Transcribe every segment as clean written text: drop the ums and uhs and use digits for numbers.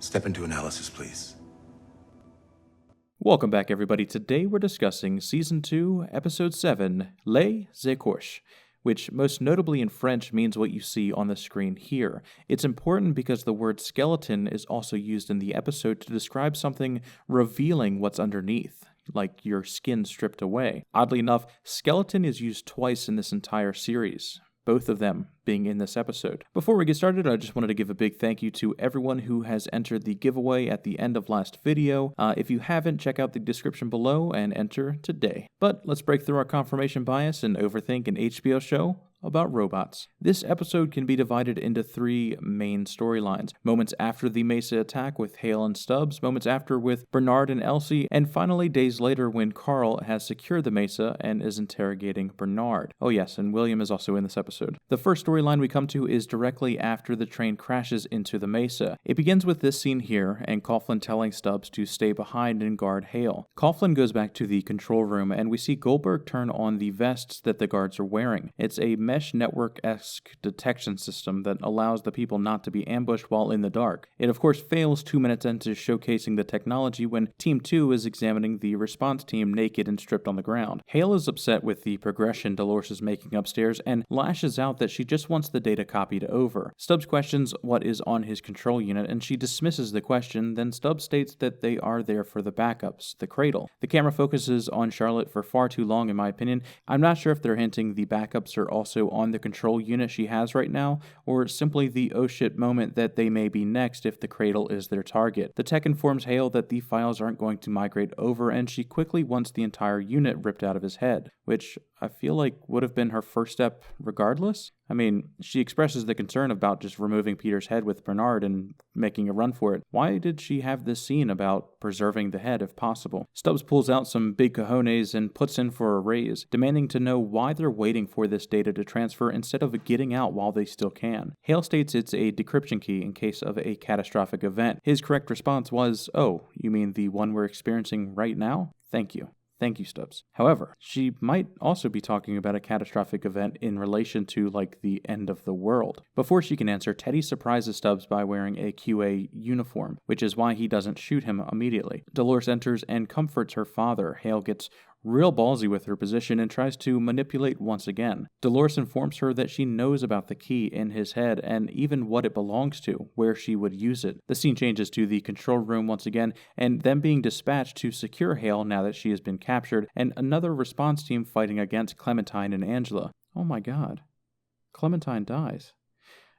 Step into analysis, please. Welcome back, everybody. Today we're discussing Season 2, Episode 7, Les Écorches, which most notably in French means what you see on the screen here. It's important because the word skeleton is also used in the episode to describe something revealing what's underneath, like your skin stripped away. Oddly enough, skeleton is used twice in this entire series, both of them being in this episode. Before we get started, I just wanted to give a big thank you to everyone who has entered the giveaway at the end of last video. If you haven't, check out the description below and enter today. But let's break through our confirmation bias and overthink an HBO show about robots. This episode can be divided into three main storylines. Moments after the Mesa attack with Hale and Stubbs, moments after with Bernard and Elsie, and finally days later when Carl has secured the Mesa and is interrogating Bernard. Oh yes, and William is also in this episode. The first storyline we come to is directly after the train crashes into the Mesa. It begins with this scene here, and Coughlin telling Stubbs to stay behind and guard Hale. Coughlin goes back to the control room, and we see Goldberg turn on the vests that the guards are wearing. It's a mesh network-esque detection system that allows the people not to be ambushed while in the dark. It of course fails 2 minutes into showcasing the technology when Team 2 is examining the response team naked and stripped on the ground. Hale is upset with the progression Dolores is making upstairs and lashes out that she just wants the data copied over. Stubbs questions what is on his control unit and she dismisses the question, then Stubbs states that they are there for the backups, the cradle. The camera focuses on Charlotte for far too long in my opinion. I'm not sure if they're hinting the backups are also on the control unit she has right now, or simply the oh shit moment that they may be next if the cradle is their target. The tech informs Hale that the files aren't going to migrate over and she quickly wants the entire unit ripped out of his head, which I feel like would have been her first step regardless. I mean, she expresses the concern about just removing Peter's head with Bernard and making a run for it. Why did she have this scene about preserving the head if possible? Stubbs pulls out some big cojones and puts in for a raise, demanding to know why they're waiting for this data to transfer instead of getting out while they still can. Hale states it's a decryption key in case of a catastrophic event. His correct response was, "Oh, you mean the one we're experiencing right now? Thank you." Thank you, Stubbs. However, she might also be talking about a catastrophic event in relation to, like, the end of the world. Before she can answer, Teddy surprises Stubbs by wearing a QA uniform, which is why he doesn't shoot him immediately. Dolores enters and comforts her father. Hale gets real ballsy with her position and tries to manipulate once again. Dolores informs her that she knows about the key in his head and even what it belongs to, where she would use it. The scene changes to the control room once again, and them being dispatched to secure Hale now that she has been captured, and another response team fighting against Clementine and Angela. Oh my god. Clementine dies.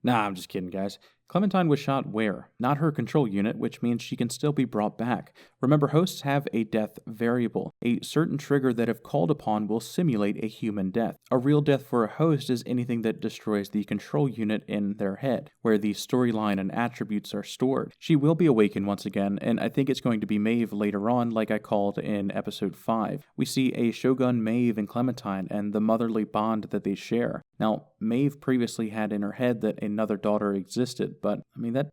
Nah, I'm just kidding, guys. Clementine was shot where? Not her control unit, which means she can still be brought back. Remember, hosts have a death variable. A certain trigger that if called upon will simulate a human death. A real death for a host is anything that destroys the control unit in their head, where the storyline and attributes are stored. She will be awakened once again, and I think it's going to be Maeve later on, like I called in episode 5. We see a Shogun Maeve and Clementine and the motherly bond that they share. Now, Maeve previously had in her head that another daughter existed, but I mean, that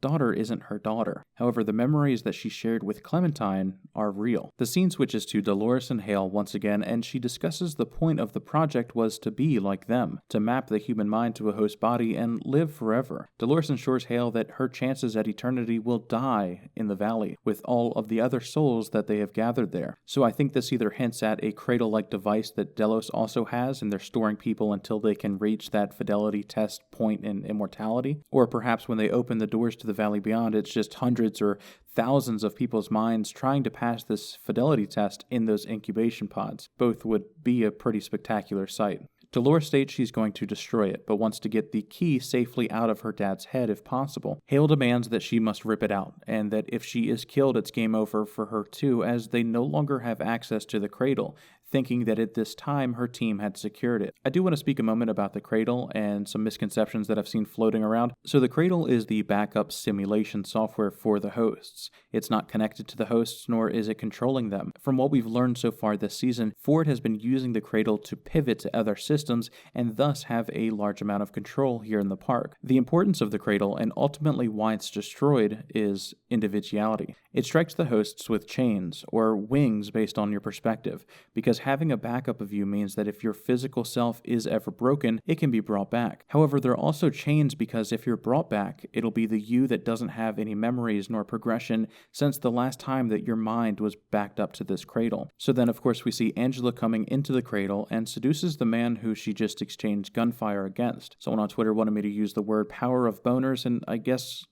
daughter isn't her daughter. However, the memories that she shared with Clementine are real. The scene switches to Dolores and Hale once again, and she discusses the point of the project was to be like them, to map the human mind to a host body and live forever. Dolores assures Hale that her chances at eternity will die in the valley, with all of the other souls that they have gathered there. So I think this either hints at a cradle-like device that Delos also has, and they're storing people until they can reach that fidelity test point in immortality, or perhaps when they open the doors to the valley beyond, it's just hundreds or thousands of people's minds trying to pass this fidelity test in those incubation pods. Both would be a pretty spectacular sight. Dolores states she's going to destroy it, but wants to get the key safely out of her dad's head if possible. Hale demands that she must rip it out, and that if she is killed, it's game over for her too, as they no longer have access to the cradle, thinking that at this time her team had secured it. I do want to speak a moment about the cradle and some misconceptions that I've seen floating around. So the cradle is the backup simulation software for the hosts. It's not connected to the hosts, nor is it controlling them. From what we've learned so far this season, Ford has been using the cradle to pivot to other systems and thus have a large amount of control here in the park. The importance of the cradle and ultimately why it's destroyed is individuality. It strikes the hosts with chains, or wings based on your perspective, because having a backup of you means that if your physical self is ever broken, it can be brought back. However, there are also chains because if you're brought back, it'll be the you that doesn't have any memories nor progression since the last time that your mind was backed up to this cradle. So then, of course, we see Angela coming into the cradle and seduces the man who she just exchanged gunfire against. Someone on Twitter wanted me to use the word power of boners, and I guess,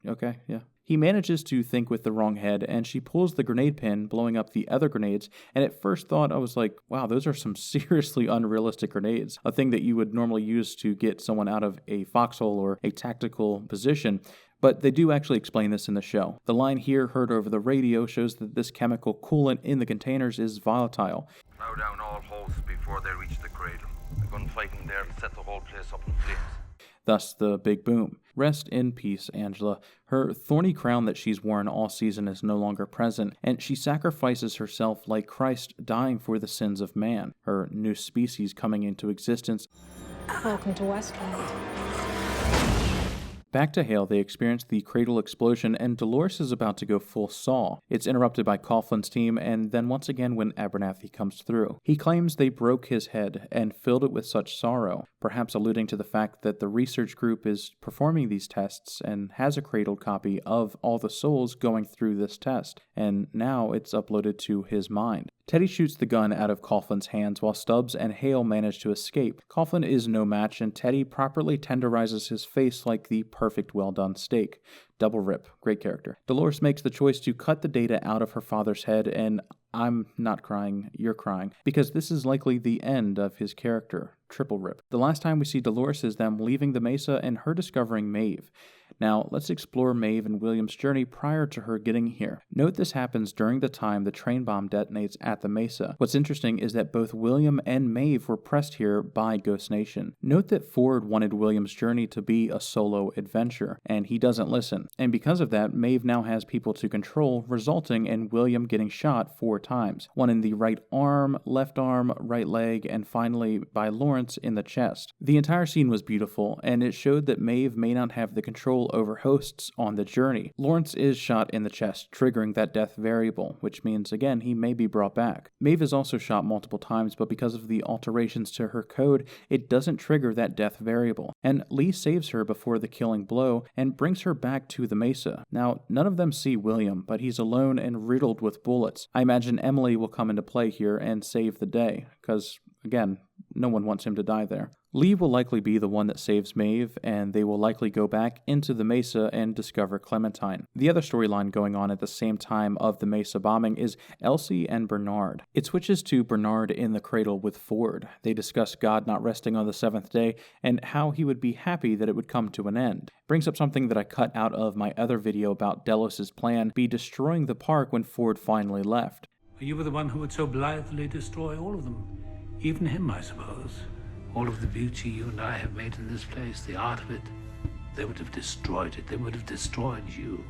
okay. He manages to think with the wrong head, and she pulls the grenade pin, blowing up the other grenades, and at first thought I was like, wow, those are some seriously unrealistic grenades, a thing that you would normally use to get someone out of a foxhole or a tactical position. But they do actually explain this in the show. The line here heard over the radio shows that this chemical coolant in the containers is volatile. Plow down all holes before they reach the cradle. The gunfighting there will set the whole place up in flames. Thus the big boom. Rest in peace, Angela. Her thorny crown that she's worn all season is no longer present, and she sacrifices herself like Christ dying for the sins of man, her new species coming into existence. Welcome to Westworld. Back to Hale, they experience the cradle explosion, and Dolores is about to go full Saw. It's interrupted by Coughlin's team, and then once again when Abernathy comes through. He claims they broke his head and filled it with such sorrow, perhaps alluding to the fact that the research group is performing these tests and has a cradled copy of all the souls going through this test, and now it's uploaded to his mind. Teddy shoots the gun out of Coughlin's hands while Stubbs and Hale manage to escape. Coughlin is no match, and Teddy properly tenderizes his face like the perfect well-done steak. Double rip. Great character. Dolores makes the choice to cut the data out of her father's head, and I'm not crying, you're crying, because this is likely the end of his character. Triple rip. The last time we see Dolores is them leaving the Mesa and her discovering Maeve. Now, let's explore Maeve and William's journey prior to her getting here. Note this happens during the time the train bomb detonates at the Mesa. What's interesting is that both William and Maeve were pressed here by Ghost Nation. Note that Ford wanted William's journey to be a solo adventure, and he doesn't listen. And because of that, Maeve now has people to control, resulting in William getting shot 4 times. One in the right arm, right leg, and finally by Lawrence in the chest. The entire scene was beautiful, and it showed that Maeve may not have the control over hosts on the journey. Lawrence is shot in the chest, triggering that death variable, which means, again, he may be brought back. Maeve is also shot multiple times, but because of the alterations to her code, it doesn't trigger that death variable. And Lee saves her before the killing blow and brings her back to the Mesa. Now, none of them see William, but he's alone and riddled with bullets. I imagine Emily will come into play here and save the day, because, again, no one wants him to die there. Lee will likely be the one that saves Maeve, and they will likely go back into the Mesa and discover Clementine. The other storyline going on at the same time of the Mesa bombing is Elsie and Bernard. It switches to Bernard in the cradle with Ford. They discuss God not resting on the 7th day and how he would be happy that it would come to an end. Brings up something that I cut out of my other video about Delos' plan be destroying the park when Ford finally left. You were the one who would so blithely destroy all of them. Even him, I suppose. All of the beauty you and I have made in this place, the art of it, they would have destroyed it. They would have destroyed you.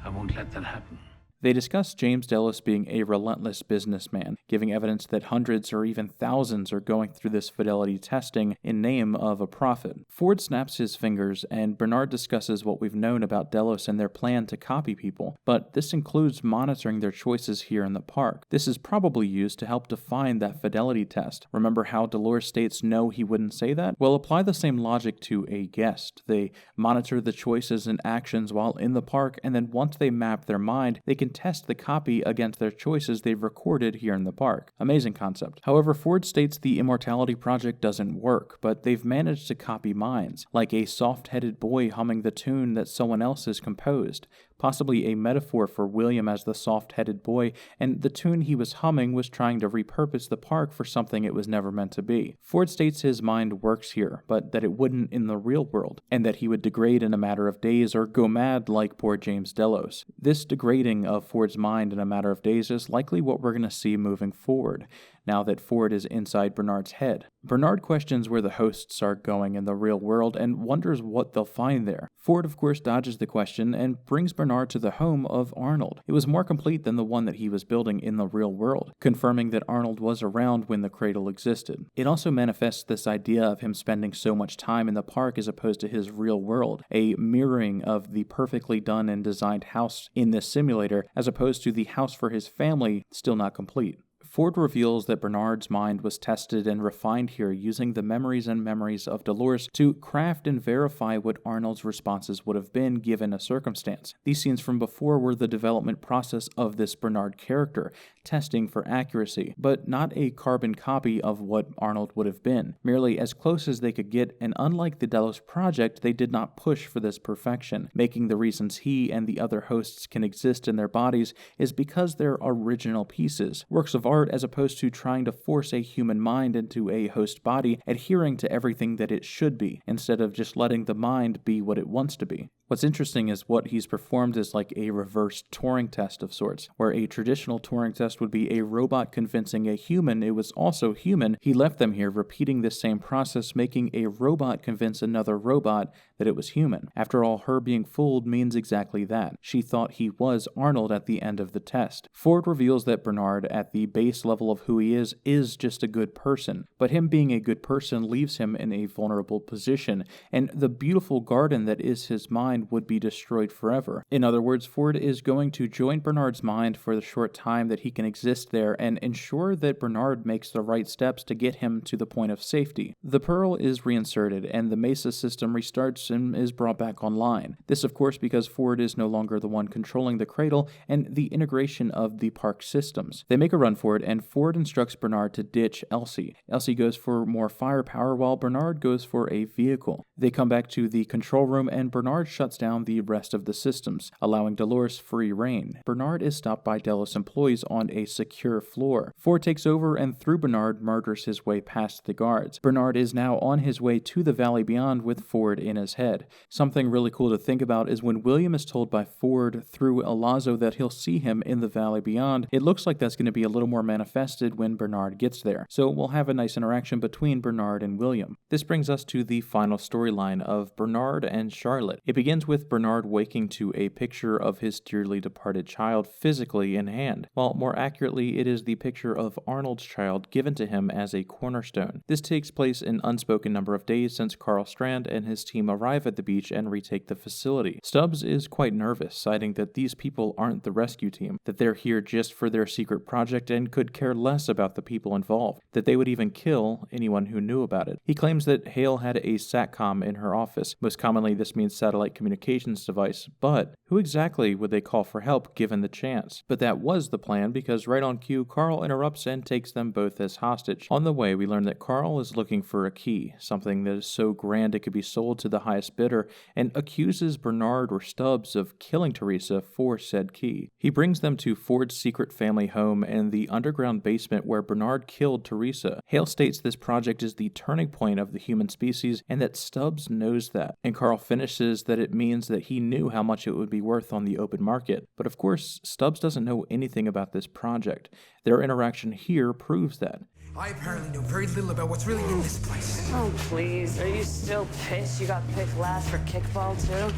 I won't let that happen. They discuss James Delos being a relentless businessman, giving evidence that hundreds or even thousands are going through this fidelity testing in name of a profit. Ford snaps his fingers, and Bernard discusses what we've known about Delos and their plan to copy people, but this includes monitoring their choices here in the park. This is probably used to help define that fidelity test. Remember how Dolores states no, he wouldn't say that? Well, apply the same logic to a guest. They monitor the choices and actions while in the park, and then once they map their mind, they can test the copy against their choices they've recorded here in the park. Amazing concept. However, Ford states the Immortality Project doesn't work, but they've managed to copy minds, like a soft-headed boy humming the tune that someone else has composed. Possibly a metaphor for William as the soft-headed boy, and the tune he was humming was trying to repurpose the park for something it was never meant to be. Ford states his mind works here, but that it wouldn't in the real world, and that he would degrade in a matter of days or go mad like poor James Delos. This degrading of Ford's mind in a matter of days is likely what we're going to see moving forward. now that Ford is inside Bernard's head. Bernard questions where the hosts are going in the real world and wonders what they'll find there. Ford, of course, dodges the question and brings Bernard to the home of Arnold. It was more complete than the one that he was building in the real world, confirming that Arnold was around when the cradle existed. It also manifests this idea of him spending so much time in the park as opposed to his real world, a mirroring of the perfectly done and designed house in this simulator as opposed to the house for his family still not complete. Ford reveals that Bernard's mind was tested and refined here using the memories of Dolores to craft and verify what Arnold's responses would have been given a circumstance. These scenes from before were the development process of this Bernard character, testing for accuracy, but not a carbon copy of what Arnold would have been, merely as close as they could get, and unlike the Delos project, they did not push for this perfection, making the reasons he and the other hosts can exist in their bodies is because they're original pieces, works of art as opposed to trying to force a human mind into a host body, adhering to everything that it should be, instead of just letting the mind be what it wants to be. What's interesting is what he's performed is like a reverse Turing test of sorts, where a traditional Turing test would be a robot convincing a human it was also human. He left them here repeating this same process, making a robot convince another robot that it was human. After all, her being fooled means exactly that. She thought he was Arnold at the end of the test. Ford reveals that Bernard, at the base level of who he is just a good person, but him being a good person leaves him in a vulnerable position, and the beautiful garden that is his mind would be destroyed forever. In other words, Ford is going to join Bernard's mind for the short time that he can exist there and ensure that Bernard makes the right steps to get him to the point of safety. The Pearl is reinserted and the Mesa system restarts and is brought back online. This, of course, because Ford is no longer the one controlling the cradle and the integration of the park systems. They make a run for it, and Ford instructs Bernard to ditch Elsie. Elsie goes for more firepower while Bernard goes for a vehicle. They come back to the control room and Bernard shuts down the rest of the systems, allowing Dolores free reign. Bernard is stopped by Delos employees on a secure floor. Ford takes over and through Bernard murders his way past the guards. Bernard is now on his way to the valley beyond with Ford in his head. Something really cool to think about is when William is told by Ford through Alonzo that he'll see him in the valley beyond, it looks like that's going to be a little more manifested when Bernard gets there. So we'll have a nice interaction between Bernard and William. This brings us to the final storyline of Bernard and Charlotte. It begins with Bernard waking to a picture of his dearly departed child physically in hand, while more accurately it is the picture of Arnold's child given to him as a cornerstone. This takes place an unspoken number of days since Carl Strand and his team arrive at the beach and retake the facility. Stubbs is quite nervous, citing that these people aren't the rescue team, that they're here just for their secret project and could care less about the people involved, that they would even kill anyone who knew about it. He claims that Hale had a SATCOM in her office. Most commonly this means satellite communications device, but who exactly would they call for help given the chance? But that was the plan, because right on cue, Carl interrupts and takes them both as hostage. On the way, we learn that Carl is looking for a key, something that is so grand it could be sold to the highest bidder, and accuses Bernard or Stubbs of killing Teresa for said key. He brings them to Ford's secret family home and the underground basement where Bernard killed Teresa. Hale states this project is the turning point of the human species and that Stubbs knows that, and Carl finishes that it means that he knew how much it would be worth on the open market. But of course, Stubbs doesn't know anything about this project. Their interaction here proves that. I apparently know very little about what's really in this place. Oh, please. Are you still pissed you got picked last for kickball, too?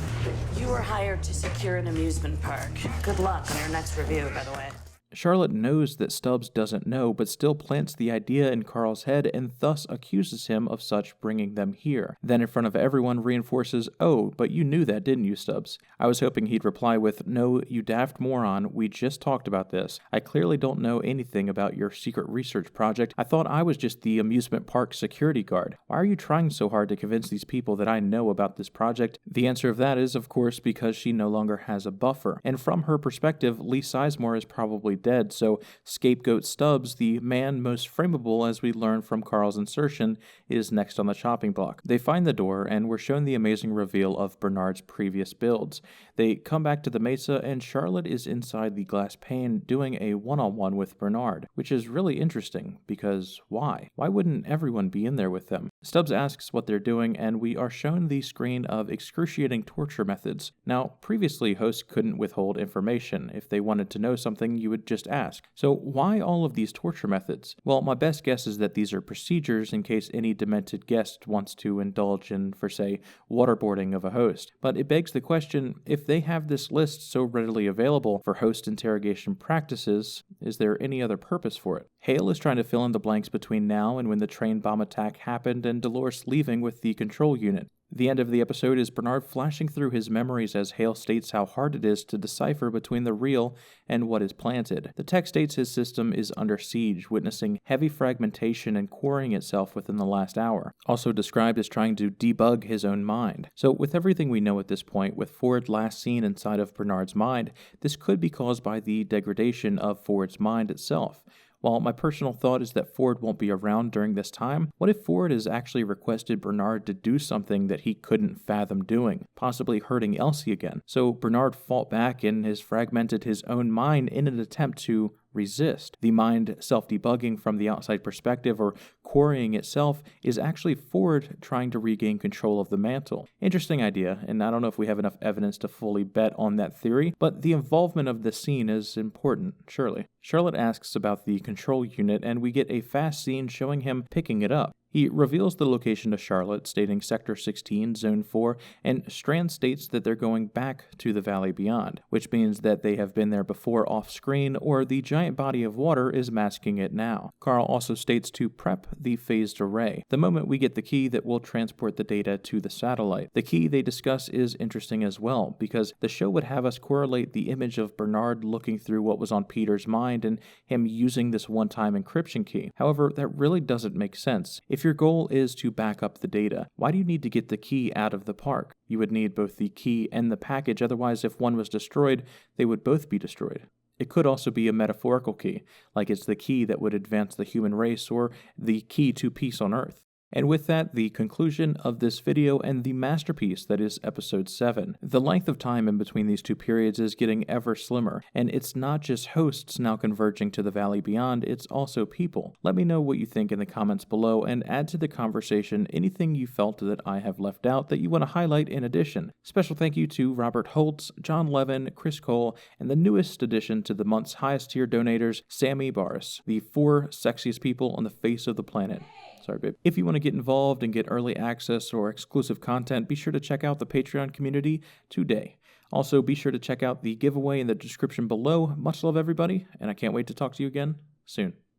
You were hired to secure an amusement park. Good luck on your next review, by the way. Charlotte knows that Stubbs doesn't know, but still plants the idea in Carl's head and thus accuses him of such, bringing them here. Then in front of everyone reinforces, "Oh, but you knew that, didn't you, Stubbs?" I was hoping he'd reply with, "No, you daft moron, we just talked about this. I clearly don't know anything about your secret research project. I thought I was just the amusement park security guard. Why are you trying so hard to convince these people that I know about this project?" The answer of that is, of course, because she no longer has a buffer. And from her perspective, Lee Sizemore is probably dead, so scapegoat Stubbs, the man most frameable as we learn from Carl's insertion, is next on the chopping block. They find the door, and we're shown the amazing reveal of Bernard's previous builds. They come back to the Mesa, and Charlotte is inside the glass pane doing a one-on-one with Bernard, which is really interesting, because why? Why wouldn't everyone be in there with them? Stubbs asks what they're doing, and we are shown the screen of excruciating torture methods. Now, previously, hosts couldn't withhold information. If they wanted to know something, you would just ask. So why all of these torture methods? Well, my best guess is that these are procedures in case any demented guest wants to indulge in, for say, waterboarding of a host. But it begs the question, if they have this list so readily available for host interrogation practices, is there any other purpose for it? Hale is trying to fill in the blanks between now and when the train bomb attack happened and Dolores leaving with the control unit. The end of the episode is Bernard flashing through his memories as Hale states how hard it is to decipher between the real and what is planted. The text states his system is under siege, witnessing heavy fragmentation and coring itself within the last hour, also described as trying to debug his own mind. So with everything we know at this point, with Ford last seen inside of Bernard's mind, this could be caused by the degradation of Ford's mind itself. While my personal thought is that Ford won't be around during this time, what if Ford has actually requested Bernard to do something that he couldn't fathom doing, possibly hurting Elsie again? So Bernard fought back and has fragmented his own mind in an attempt to resist. The mind self-debugging from the outside perspective or quarrying itself is actually Ford trying to regain control of the mantle. Interesting idea, and I don't know if we have enough evidence to fully bet on that theory, but the involvement of the scene is important, surely. Charlotte asks about the control unit, and we get a fast scene showing him picking it up. He reveals the location to Charlotte, stating Sector 16, Zone 4, and Strand states that they're going back to the Valley Beyond, which means that they have been there before off-screen, or the giant body of water is masking it now. Carl also states to prep the phased array, the moment we get the key that will transport the data to the satellite. The key they discuss is interesting as well, because the show would have us correlate the image of Bernard looking through what was on Peter's mind and him using this one-time encryption key. However, that really doesn't make sense. If your goal is to back up the data, why do you need to get the key out of the park? You would need both the key and the package, otherwise if one was destroyed, they would both be destroyed. It could also be a metaphorical key, like it's the key that would advance the human race or the key to peace on Earth. And with that, the conclusion of this video and the masterpiece that is episode 7. The length of time in between these two periods is getting ever slimmer, and it's not just hosts now converging to the Valley Beyond, it's also people. Let me know what you think in the comments below and add to the conversation anything you felt that I have left out that you want to highlight in addition. Special thank you to Robert Holtz, John Levin, Chris Cole, and the newest addition to the month's highest tier donators, Sammy, Barras, the 4 sexiest people on the face of the planet. Sorry, babe. If you want to get involved and get early access or exclusive content, be sure to check out the Patreon community today. Also, be sure to check out the giveaway in the description below. Much love, everybody, and I can't wait to talk to you again soon.